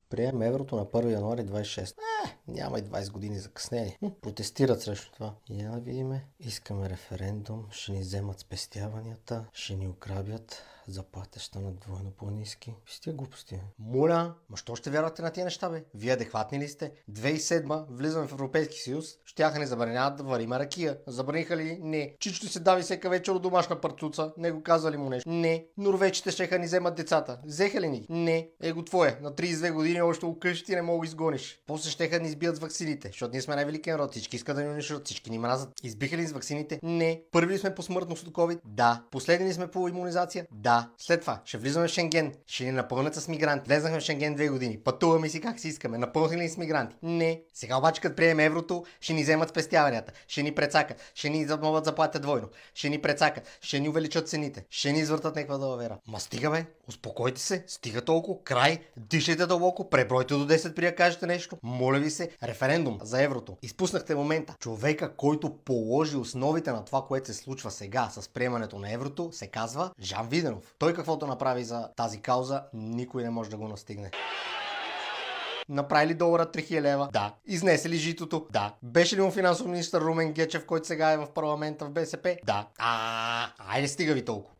Прием еврото на 1 януари 26. Няма и 20 години закъснение. Протестират срещу това. Я да видиме. Искаме референдум. Ще ни вземат спестяванията. Ще ни ограбят. Заплата ще станат двойно по-ниски. С тия глупости. Моля, що ще вярвате на тия неща, бе? Вие адекватни ли сте? 2007 влизаме в Европейски съюз. Щяха ни забраняват да вариме ракия. Забраниха ли? Не. Чичото се дави всека вечер от домашна парцуца. Не го казали му нещо. Не. Норвежците щеха ни вземат децата. Взеха ли ни? Не. Его твое. На 32 години още укъщи не мога да го изгониш. После щеха ни избият с ваксините, защото ние сме най-великият народ. Всички искат да ни унищожат, всички ни мразят. Избиха ли с ваксините? Не. Първи ли сме по смъртност от COVID? Да. Последни ли сме по имунизация? Да. След това ще влизаме в Шенген. Ще ни напълнят с мигранти. Влезнахме в Шенген 2 години. Пътуваме си как си искаме. Напълнили ли с мигранти? Не. Сега обаче като приемем еврото, ще ни вземат спестяванията. Ще ни прецакат. Ще ни могат заплатят двойно. Ще ни прецакат. Ще ни увеличат цените. Ще ни извъртат някаква далавера. Ма стига, бе. Успокойте се. Стига толкова. Край. Дишайте дълбоко. Пребройте до 10 при да кажете нещо. Моля ви се. Референдум за еврото. Изпуснахте момента. Човека, който положи основите на това, което се случва сега с приемането на еврото, се казва Жан Виденов. Той каквото направи за тази кауза, никой не може да го настигне. Направи ли долара 3000 лева? Да. Изнесе ли житото? Да. Беше ли му финансов министър Румен Гечев, който сега е в парламента в БСП? Да. Айде стига ви толкова.